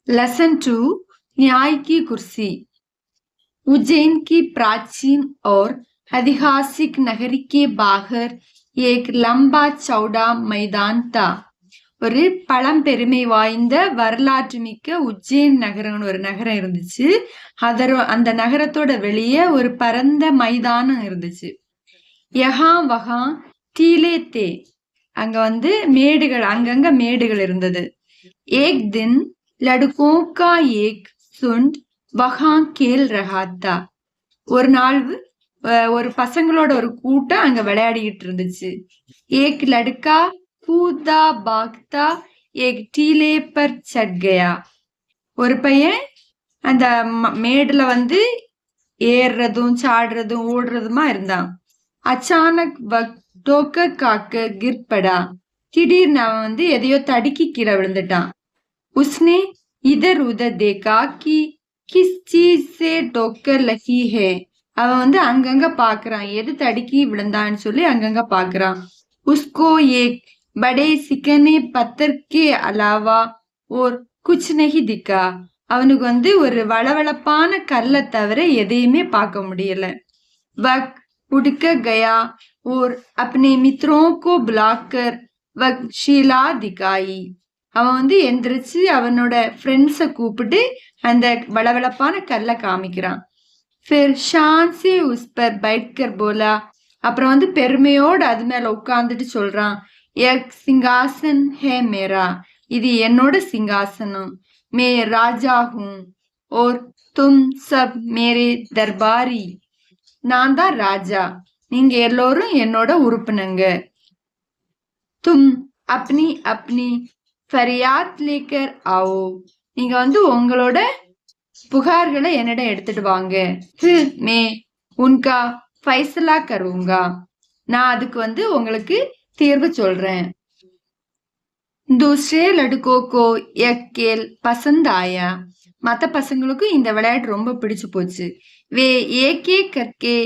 Lesson 2 न्याय की कुर्सी। उज्जैन की प्राचीन और ऐतिहासिक नगरी के बाहर एक लंबा चौड़ा मैदान था. ஒரு பழம்பெருமை வாய்ந்த வரலாற்று மிக்க உஜ்ஜைன் நகரம்னு ஒரு நகரம் இருந்துச்சு. அந்த நகரத்தோட வெளியே ஒரு பரந்த மைதானம் இருந்துச்சு. யஹா வஹா டீலே தே, அங்க வந்து மேடுகள், அங்கங்க மேடுகள் இருந்தது. ஏக் தின் லடுகோ கா ஏக் சுண்ட் வஹா கேல் ரஹா தா, ஒரு நாள் ஒரு பசங்களோட ஒரு கூட்டம் அங்க விளையாடிக்கிட்டு இருந்துச்சு. ஏக் லடுக்கா கூதா பாக்தா ஏக் டீலே பர் சட் கயா, ஒரு பையன் அந்த மேடுல வந்து ஏறுறதும் சாடுறதும் ஓடுறதுமா இருந்தான். அச்சானக் டோக்க காக்க கிர்படா, திடீர்னு அவன் வந்து எதையோ தடுக்கி கீழே விழுந்துட்டான். உஸ்னே இதர் உதர் தேக்கா கி கிஸ் சீஸ் சே டோக்கர் லகி ஹே, அவன் வந்து அங்கங்க பாக்குறான், எது தடுக்கி விழுந்தான்னு சொல்லி அங்கங்க பாக்குறான். உஸ்கோ ஏக் படே சிக்கனே பத்தர் கே அலாவா ஓர் குச் நஹி திக்கா, அவனுக்கு வந்து ஒரு வளவளப்பான கல்லை தவிர எதையுமே பார்க்க முடியல. வக் உடுக்க கயா ஓர் அப்னே மித்ரோ கோ புலாக்கர் வக் ஷீலா திகாயி, அவன் வந்து எந்திரிச்சு அவனோட ஃப்ரெண்ட்ஸை கூப்பிட்டு அந்த வளவளப்பான கல்லை காமிக்கிறான். ஃபிர் ஷான் சே உஸ் பர் பைட்கர் போலா, அப்புறம் வந்து பெருமையோடு அது மேல உட்கார்ந்துட்டு சொல்றான். எக் சிங்காசன் ஹே மேரா, இது என்னோட சிங்காசனம். மே ராஜா ஹூம் ஓர் தும் சப் மேரே தர்பாரி, நான் தான் ராஜா, நீங்க எல்லோரும் என்னோட உறுப்பினங்க. தும் அப்னி அப்னி ஃபரியாத் லேக்கர் ஆவோ, நீங்க வந்து உங்களோட புகார்களை என்னிடம் எடுத்துட்டு வாங்க. மே உன்கா ஃபைசலா கருவுங்கா, நான் அதுக்கு வந்து உங்களுக்கு தீர்வு சொல்றேன். தூசரே லடுக்கோ கோ யக் கேல் பசந்த் ஆயா, மற்ற பசங்களுக்கும் இந்த விளையாட்டு ரொம்ப பிடிச்சு போச்சு. வே ஏகே கர்கே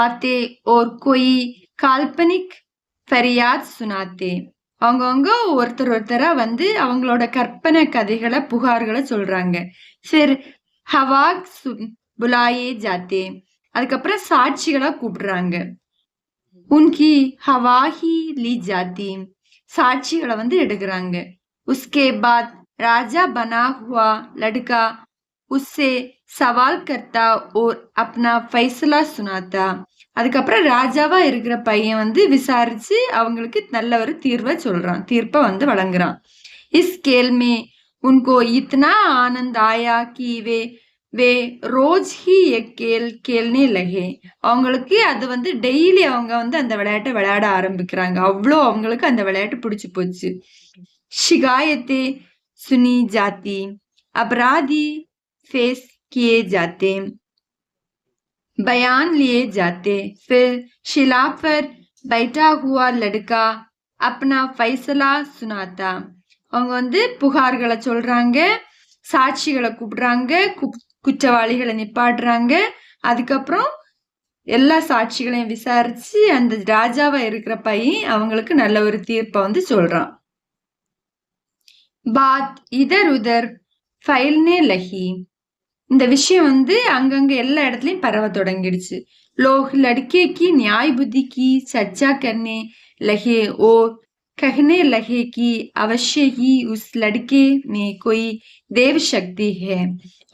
ஆத்தே ஓர் கோயி கால்பனிக் ஃபரியாத் சுனாத்தே, அவங்கவுங்க ஒருத்தர் ஒருத்தரா வந்து அவங்களோட கற்பனை கதைகளை புகார்களை சொல்றாங்க. ஃபிர் ஹவாக் புலாயே ஜாத்தே, அதுக்கப்புறம் சாட்சிகளா கூப்பிடுறாங்க. உன்கி ஹவாஹி லி ஜாத்தி, சாட்சிகளை வந்து எடுக்கிறாங்க. உஸ்கே பாத் ராஜா பனா ஹுவா லடுக்கா உஸ்ஸே சவால் கர்த்தா ஓர் அப்னா ஃபைசலா சுனாத்தா, அதுக்கப்புறம் ராஜாவா இருக்கிற பையன் வந்து விசாரிச்சு அவங்களுக்கு நல்ல ஒரு தீர்ப்பை வந்து வழங்குறான். இஸ் கேல்மே உன்கோ இத்னா ஆனந்த் ஆயா கி வே வே ரோஜ் ஹி எக் கேல் கேல்னே லகே, அவங்களுக்கு அது வந்து டெய்லி அவங்க வந்து அந்த விளையாட்டை விளையாட ஆரம்பிக்கிறாங்க. அவ்வளோ அவங்களுக்கு அந்த விளையாட்டு பிடிச்சு போச்சு. ஷிகாயத்தே சுனி ஜாத்தி, அபராதி फेस किए जाते, बयान लिए जाते, फिर शिला पर बैठा हुआ लड़का अपना फैसला सुनाता, அவங்க வந்து புகார்களை சொல்றாங்க, சாட்சிகளை கூப்பிடுறாங்க, குற்றவாளிகளை நிப்பாடுறாங்க. அதுக்கப்புறம் எல்லா சாட்சிகளையும் விசாரிச்சு அந்த ராஜாவா இருக்கிற பையன் அவங்களுக்கு நல்ல ஒரு தீர்ப்பை வந்து சொல்றான். பாத் இதர் உதர் ஃபைல்னே லஹி, இந்த விஷயம் வந்து அங்கங்க எல்லா இடத்துலயும் பரவ தொடங்கிடுச்சு. லோக் லடுக்கே கி நியாய் புத்தி கி சர்ச்சா கர்னே லகே ஓர் कहने लगे कि अवश्य ही उस लड़के में कोई देव शक्ति है.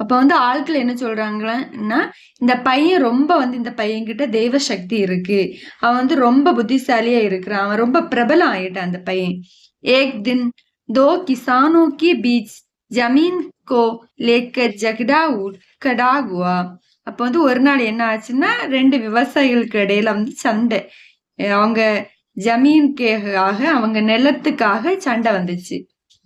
அப்ப வந்து ஆட்கள் என்ன சொல்றாங்கன்னா, இந்த பையன் ரொம்ப வந்து இந்த பையன் கிட்ட தெய்வ சக்தி இருக்கு, அவன் வந்து ரொம்ப புத்திசாலியா இருக்கிறான், அவன் ரொம்ப பிரபலம் ஆயிட்டான் அந்த பையன். ஏக் தின் दो किसानों के बीच जमीन को लेकर झगड़ा खड़ा हुआ, அப்ப வந்து ஒரு நாள் என்ன ஆச்சுன்னா, ரெண்டு விவசாயிகளுக்கு இடையில வந்து சண்டை, அவங்க ஜமீனுக்காக அவங்க நிலத்துக்காக சண்டை வந்துச்சு.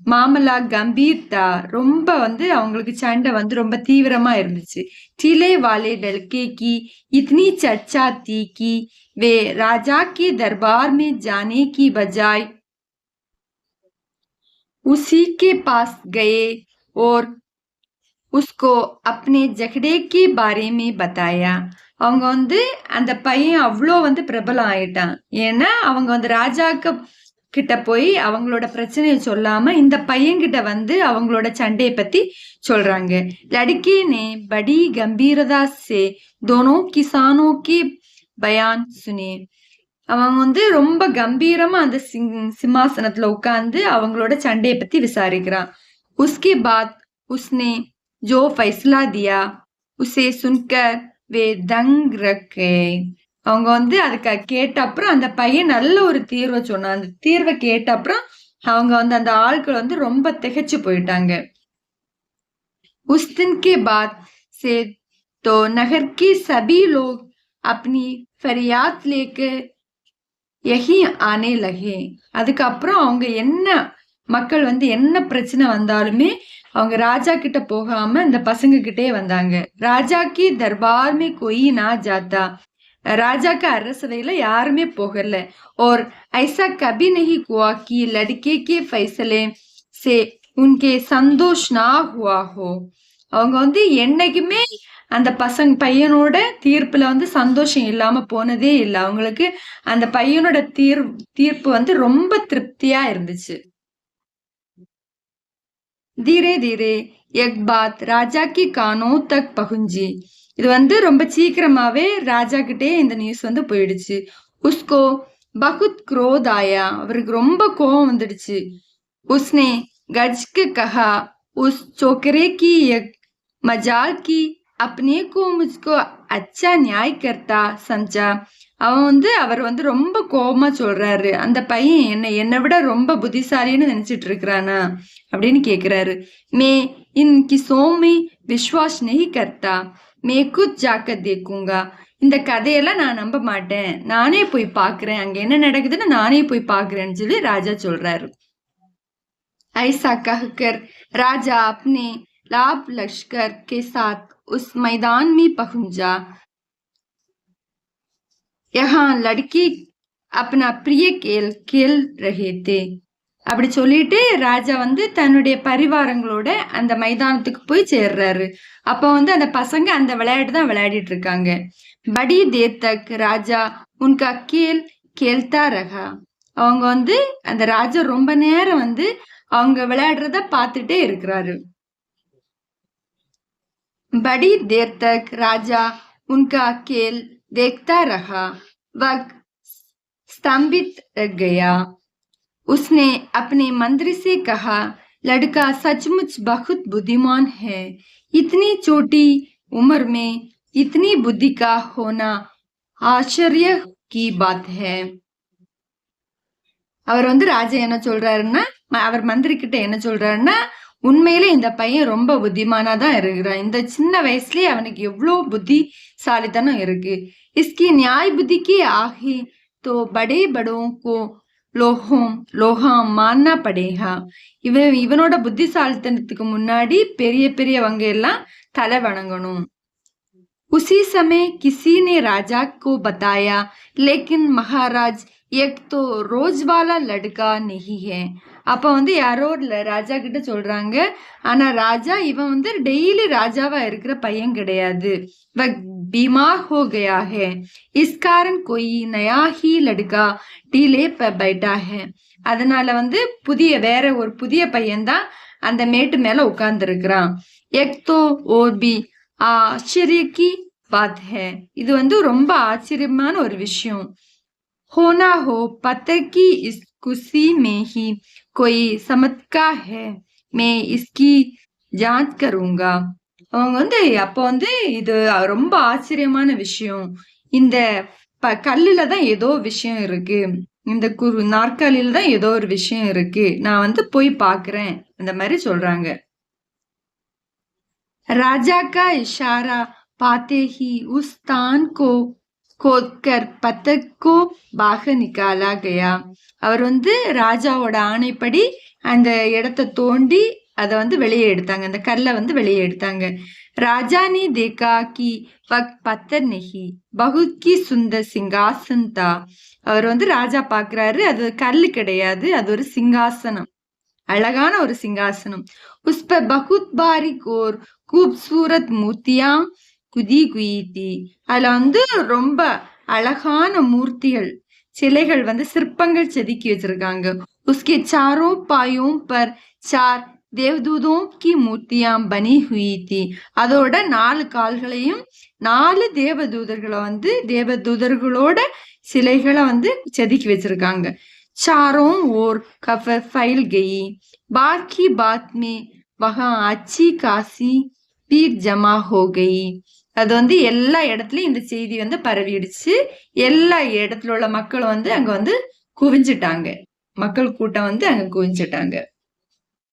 மாமலா கம்பீர் தா, ரொம்ப வந்து அவங்களுக்கு சண்டை வந்து ரொம்ப தீவிரமா இருந்துச்சு. டிலே வாலே லड़के की इतनी चर्चा थी कि वे राजा के दरबार में जाने की बजाय उसी के पास गए और उसको अपने झगड़े के बारे में बताया. அவங்க வந்து அந்த பையன் அவ்வளோ வந்து பிரபலம் ஆயிட்டான், ஏன்னா அவங்க வந்து ராஜாக்கு கிட்ட போய் அவங்களோட பிரச்சனையை சொல்லாம இந்த பையன்கிட்ட வந்து அவங்களோட சண்டையை பத்தி சொல்றாங்க. லடுக்கி நே படி கம்பீரதா சே தோனோ கிசானோ கி பயான் சுனே. அவங்க வந்து ரொம்ப கம்பீரமா அந்த சிம்மாசனத்துல உட்கார்ந்து அவங்களோட சண்டையை பத்தி விசாரிக்கிறான். உஸ்கே பாத் உஸ்னே ஜோ ஃபைஸ்லா தியா உசே சுன்கர் வே தங் ரக்கே. அவங்க வந்து அதுக்கு கேட்ட அப்புறம் அந்த பையன் நல்ல ஒரு தீர்வை சொன்னான். அந்த தீர்வை கேட்ட அப்புறம் அவங்க வந்து அந்த ஆட்கள் வந்து ரொம்ப திகைச்சு போயிட்டாங்க. உஸ் தின் கே பாத் से तो नगर के सभी लोग अपनी फरियाद लेकर यही आने लगे. அதுக்கப்புறம் அவங்க என்ன மக்கள் வந்து என்ன பிரச்சனை வந்தாலுமே அவங்க ராஜா கிட்ட போகாம இந்த பசங்க கிட்டே வந்தாங்க. ராஜா கி தர்பார் மே கோயி நா ஜாத்தா. ராஜாக்கு அரசவையில யாருமே போகல. और ऐसा कभी नहीं हुआ कि लड़के के फैसले से उनके संतोष ना हुआ हो. அவங்க வந்து என்னைக்குமே அந்த பையனோட தீர்ப்புல வந்து சந்தோஷம் இல்லாம போனதே இல்லை. அவங்களுக்கு அந்த பையனோட தீர்ப்பு வந்து ரொம்ப திருப்தியா இருந்துச்சு. धीरे धीरे एक बात राजा की कानों तक पहुंची. இது வந்து ரொம்ப சீக்கிரமாவே ராஜா கிட்டே இந்த நியூஸ் வந்து போயிடுச்சு. உஸ்கோ பகுத் क्रोध आया. அவருக்கு ரொம்ப கோபம் வந்துடுச்சு. उसने गज के कहा उस छोकरे की एक मजाल की अपने को मुझको अच्छा न्याय करता समझा. அவர் வந்து ரொம்ப கோபமா சொல்றாரு, அந்த பையன் என்னை விட ரொம்ப புத்திசாலின்னு நினைச்சிட்டு இருக்கிறானா அப்படின்னு கேக்குறாரு. மே இன்கி சோமி விஸ்வாஸ் நஹி கர்த்தா மே குச் ஜாக்கர் தேக்குங்கா. இந்த கதையெல்லாம் நான் நம்ப மாட்டேன், நானே போய் பாக்குறேன், அங்க என்ன நடக்குதுன்னு நானே போய் பாக்குறேன்னு சொல்லி ராஜா சொல்றாரு. ऐसा कहकर राजा अपने लाभ लश्कर के साथ उस मैदान में पहुंचा. यहाँ लड़की अपना प्रिय खेल रहे थे. அப்படி சொல்லிட்டு ராஜா வந்து தன்னுடைய பரிவாரங்களோட அந்த மைதானத்துக்கு போய் சேர்றாரு. அப்ப வந்து அந்த பசங்க அந்த விளையாட்டு தான் விளையாடிட்டு இருக்காங்க. படி தேர் தக் ராஜா உன்கா கேல் கேல்தா ரஹா. அவங்க வந்து அந்த ராஜா ரொம்ப நேரம் வந்து அவங்க விளையாடுறத பார்த்துட்டே இருக்கிறாரு. बड़ी देर तक राजा उनका खेल देखता रहा. वक्त स्तंभित रह गया. उसने अपने मंत्री से कहा, लड़का सचमुच बहुत बुद्धिमान है. इतनी छोटी उम्र में इतनी बुद्धि का होना आश्चर्य की बात है. அவர் வந்து ராஜா என்ன சொல்றாருன்னா, அவர் மந்திரி கிட்ட என்ன சொல்றாருன்னா, உண்மையிலே இந்த பையன் ரொம்ப புத்திமானா தான் இருக்கிறான். இந்த சின்ன வயசுலயே அவனுக்கு எவ்வளவு புத்திசாலித்தனம் இருக்கு. इसकी न्याय बुद्धि की आगे तो बड़े बड़ों को லோகா மான்னா படேகா. இவனோட புத்திசாலித்தனத்துக்கு முன்னாடி பெரிய பெரியவங்க எல்லாம் தலை வணங்கணும். उसी समय किसी ने राजा को बताया, लेकिन महाराज एक तो रोज वाला लड़का नहीं है. அப்ப வந்து யாரோ ராஜா கிட்ட சொல்றாங்க, ஆனா ராஜா இவன் வந்து டெய்லி ராஜாவா இருக்கிற பையன் கிடையாது. बीमार हो गया है, इस कारण कोई नया ही लड़का टीले पर बैठा है. அதனால வந்து வேற ஒரு புதிய பையன்தான் அந்த மேட்டு மேல உட்கார்ந்து இருக்கிறான். एक तो और भी आश्चर्य की बात है. இது வந்து ரொம்ப ஆச்சரியமான ஒரு விஷயம். होना हो पता कि इस खुशी में ही कोई चमत्कार है, मैं इसकी जांच करूंगा. அவங்க வந்து அப்ப வந்து இது ரொம்ப ஆச்சரியமான விஷயம், இந்த கல்லுல தான் ஏதோ விஷயம் இருக்கு, இந்த நாற்காலியில தான் ஏதோ ஒரு விஷயம் இருக்கு, நான் வந்து போய் பாக்குறேன் அந்த மாதிரி சொல்றாங்க. राजा का इशारा पाते ही उस स्थान को खोदकर पत्थर को बाहर निकाला गया. அவர் வந்து ராஜாவோட ஆணைப்படி அந்த இடத்தை தோண்டி அதை வந்து வெளியே எடுத்தாங்க, அந்த கல்லை வந்து வெளியே எடுத்தாங்க. ராஜா ने देखा कि वह पत्थर नहीं बहुत की सुंदर सिंहासन था. அவர் வந்து ராஜா பாக்குறாரு, அது கல்லு கிடையாது, அது ஒரு சிங்காசனம், அழகான ஒரு சிங்காசனம். उस पर बहुत बारीक और खूबसूरत मूर्तियां குதி குயித்தி. அதுல வந்து ரொம்ப அழகான மூர்த்திகள், சிலைகள் வந்து சிற்பங்கள் செதுக்கி வச்சிருக்காங்க. उसके चारों पायों पर 4 தேவதூதோं की मूर्तियां बनी हुई थी. அதோட 4 கால்களையும் 4 தேவதூதர்களை வந்து தேவதூதர்களோட சிலைகளை வந்து செதுக்கி வச்சிருக்காங்க. चारों ओर खबर फैल गई. बात की बात में वहां अच्छी खासी भीड़ जमा हो गई. அது வந்து எல்லா இடத்துலயும் இந்த செய்தி வந்து பரவிடுச்சு. எல்லா இடத்துல உள்ள மக்கள் வந்து அங்க வந்து குவிஞ்சிட்டாங்க. மக்கள் கூட்டம் வந்து அங்க குவிஞ்சிட்டாங்க.